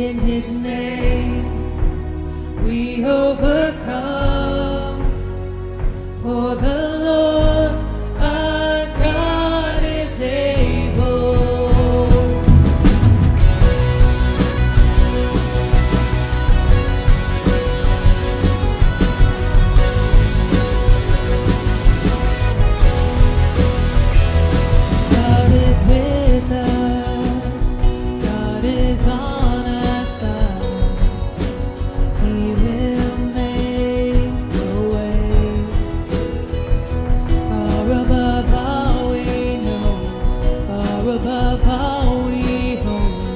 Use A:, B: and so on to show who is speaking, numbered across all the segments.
A: In his name we overcome, for the Lord our God is able. God is with us, God is on our side. He will make a way far above all we know, far above all we hope.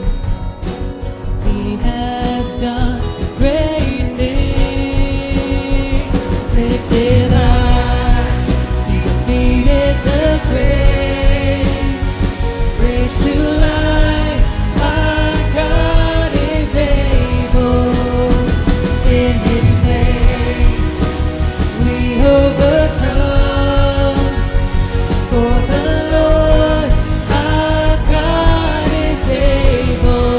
A: He has done great things. Lifted high, he defeated the grave. Raised to life, our God is able. In his name we overcome, for the Lord our God is able.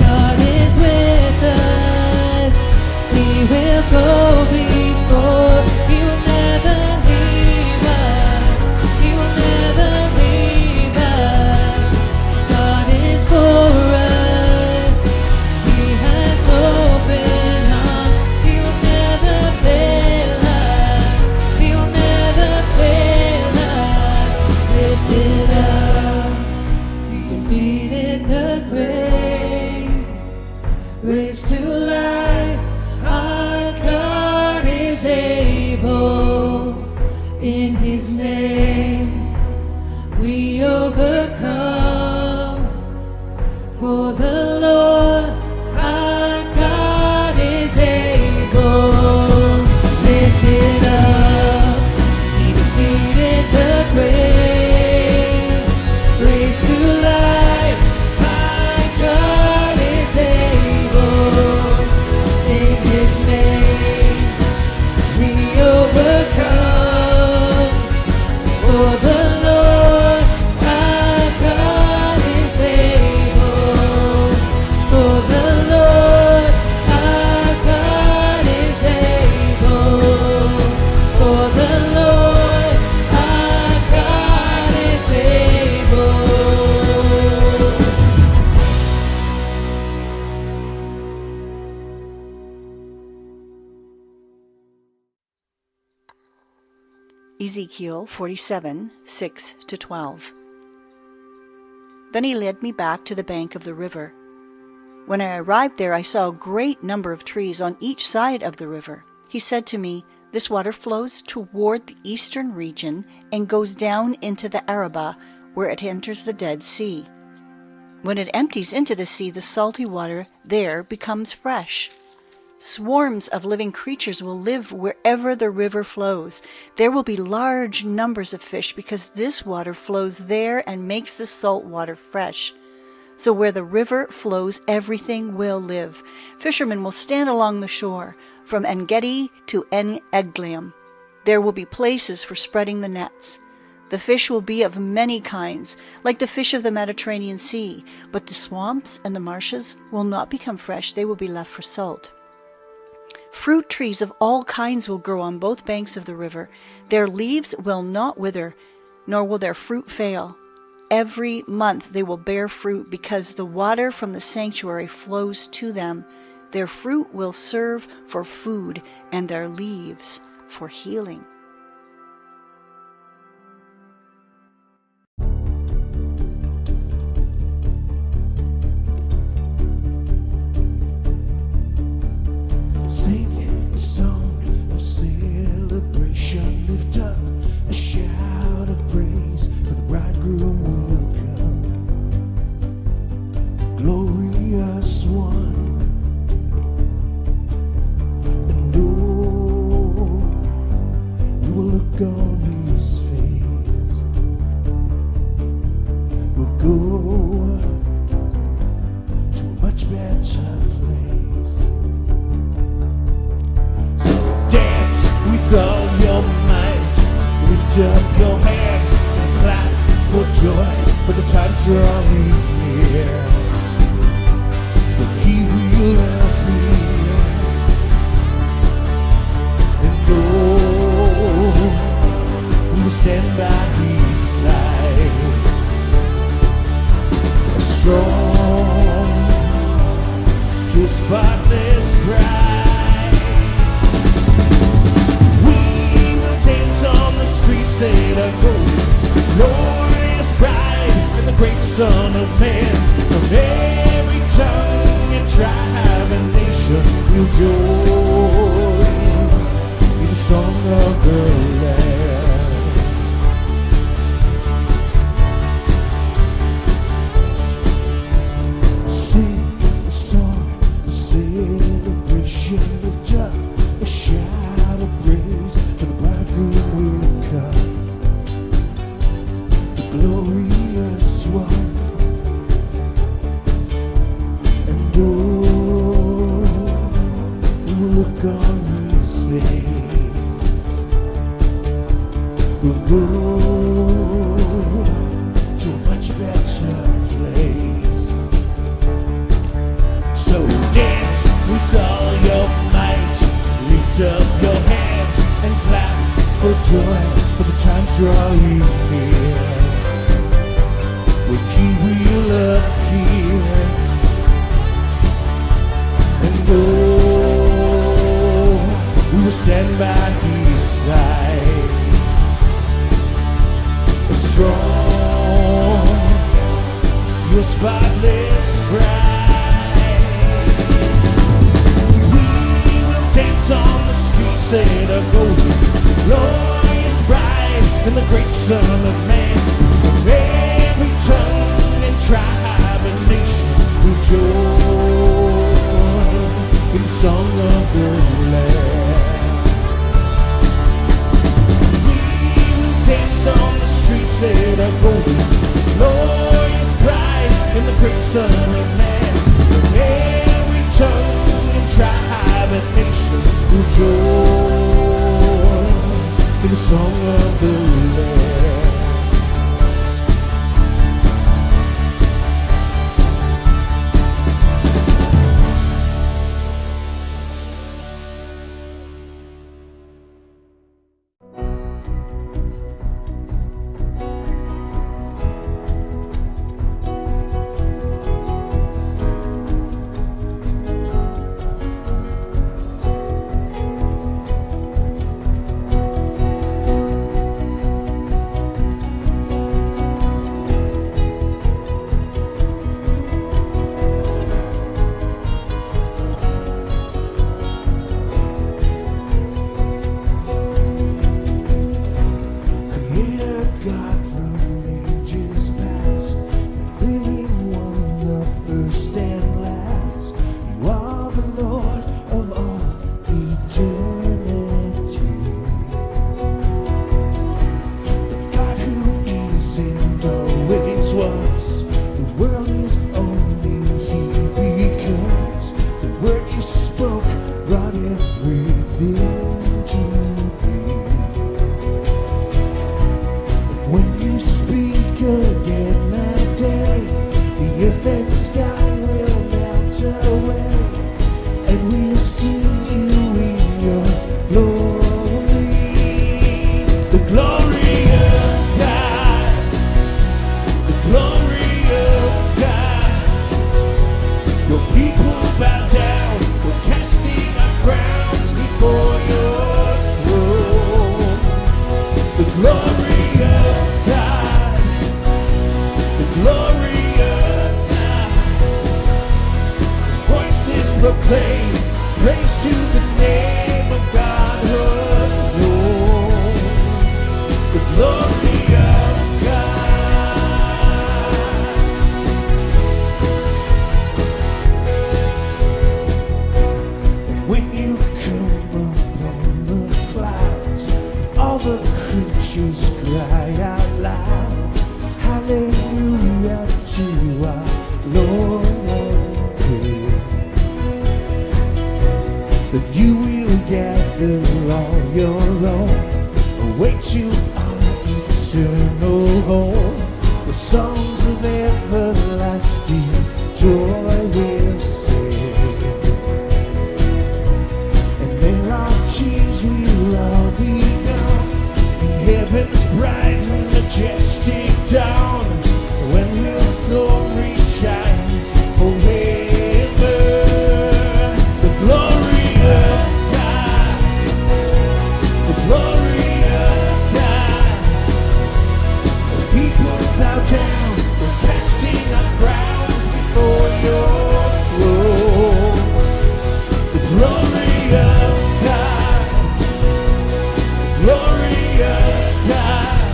A: God is with us, he will go before, he will never leave us, he will never leave us. God is for us, he has open arms, he will never fail us, he will never fail us. Lifted up, he defeated the grave. Raised to life, our God is able. In his name we overcome, for the Lord our God is able. Lifted up, he defeated the grave. Raised to life, our God is able. In his name we overcome, for the Lord our God is able. For the Lord our God is able. For the Lord our God is able.
B: Ezekiel 47, 6-12. Then he led me back to the bank of the river. When I arrived there, I saw a great number of trees on each side of the river. He said to me, "This water flows toward the eastern region and goes down into the Arabah, where it enters the Dead Sea. When it empties into the sea, the salty water there becomes fresh. Swarms of living creatures will live wherever the river flows. There will be large numbers of fish because this water flows there and makes the salt water fresh. So where the river flows, everything will live. Fishermen will stand along the shore, from En-Gedi to En-Eglaim. There will be places for spreading the nets. The fish will be of many kinds, like the fish of the Mediterranean Sea, but the swamps and the marshes will not become fresh. They will be left for salt. Fruit trees of all kinds will grow on both banks of the river. Their leaves will not wither, nor will their fruit fail. Every month they will bear fruit, because the water from the sanctuary flows to them. Their fruit will serve for food, and their leaves for healing."
C: Sing a song of celebration, lift up a shout of praise, for the bridegroom will come, the glorious one. And oh, we will look on his face, we'll go to a much better place. Lift up your hands and clap for joy, for the time's drawing near. But He will appear, and we will stand by His side. A strong, pure, spotless bride. We will dance on the streets that are golden, glorious bride, and the great Son of Man. From every tongue and tribe and nation will join in the song of the Lamb. Sing a song, a celebration, lift up a shout of praise, for the bridegroom will come, the glorious one. And we will look on His face. We'll go to a much better place. So dance with all your might, lift up your hands and clap for joy, for the time's drawing near. When He will appear, and we will stand by His side. A strong, pure, spotless bride. We will dance on the streets that are golden, glorious bride, and the great Son of Man. From every tongue and tribe and nation will join in the song of the Lamb. We will dance on the streets that are golden, glorious bride, and the great Son of Man. From every tongue and tribe and nation will join in the song of the Lamb. Proclaim praise to the name of God alone, the glory of God. And when you come upon the clouds, all the creatures cry out loud, hallelujah to our Lord. That you will gather all your own, await you on eternal home. The songs of everlasting joy will sing. And there our tears will all be gone in heaven's bright and majestic dawn, when His glory shines forever. The glory of God, the glory of God. The people bow down, we're casting our crowns before your throne. The glory of God, the glory of God.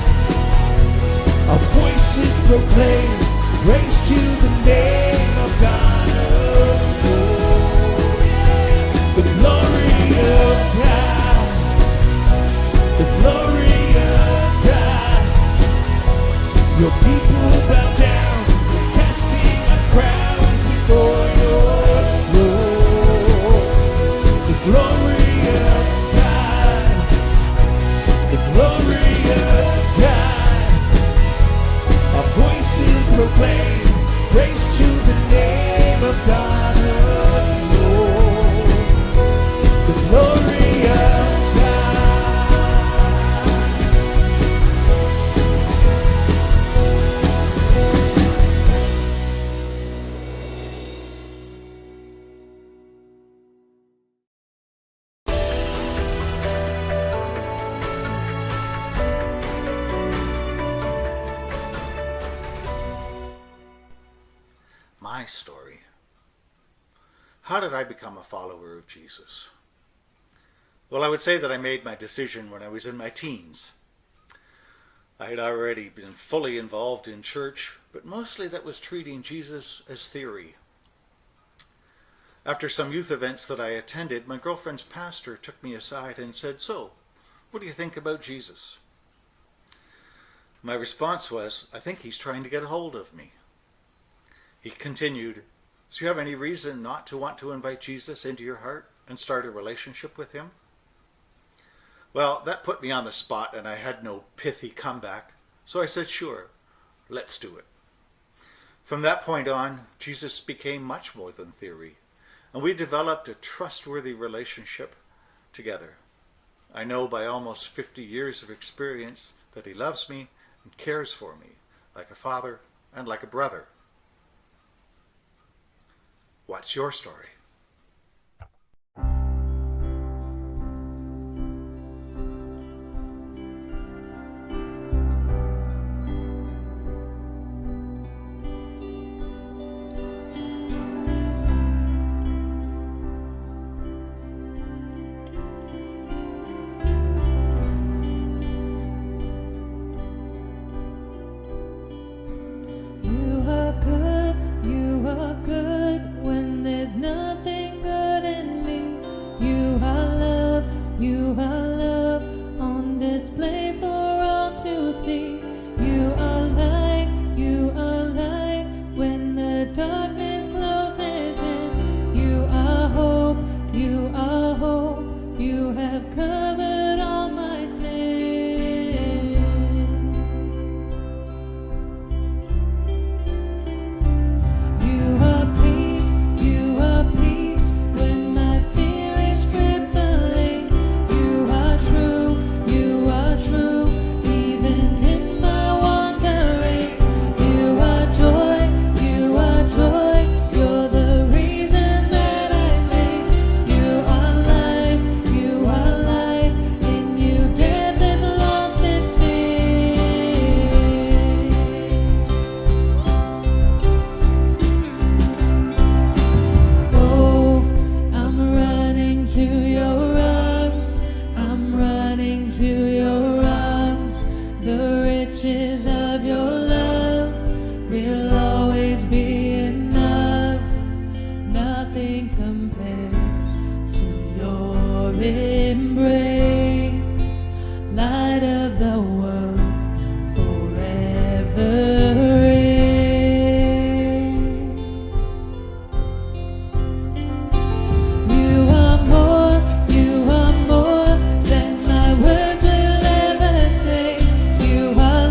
C: Our voices proclaim praise to the name of God. Oh, yeah. The glory of God, the glory of God. Your people bow down, we're casting our crowns before your throne. The glory of God, the glory of God. Our voices proclaim praise to the name of God. Oh, the glory of God.
D: My story. How did I become a follower of Jesus? Well, I would say that I made my decision when I was in my teens. I had already been fully involved in church, but mostly that was treating Jesus as theory. After some youth events that I attended, my girlfriend's pastor took me aside and said, "So, what do you think about Jesus?" My response was, "I think he's trying to get a hold of me." He continued, "Do you have any reason not to want to invite Jesus into your heart and start a relationship with him?" Well, that put me on the spot and I had no pithy comeback, so I said, "Sure, let's do it." From that point on, Jesus became much more than theory, and we developed a trustworthy relationship together. I know by almost 50 years of experience that he loves me and cares for me like a father and like a brother. What's your story?
A: You are good when there's nothing good in me. You are love on display for all to see. You are light when the darkness closes in. You are hope, you have covered all my sin. You are peace when my fear is crippling. You are true, even in my wandering. You are joy, you're the reason that I sing. You are life, in you death is lost at sea. Oh, I'm running to your arms. I'm running to your arms. The riches of your love will always be enough. Nothing compares to your embrace. Light of the world, forever reign. You are more than my words will ever say. You are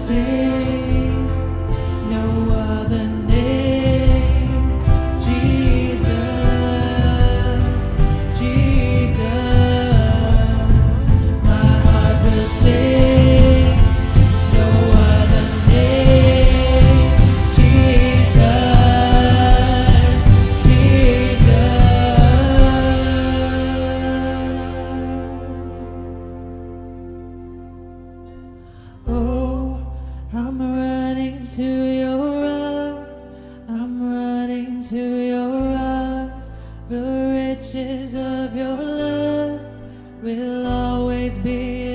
A: sing no other name. Jesus, Jesus, my heart will sing no other name. Jesus, Jesus. Oh, I'm running to your arms. I'm running to your arms. The riches of your love will always be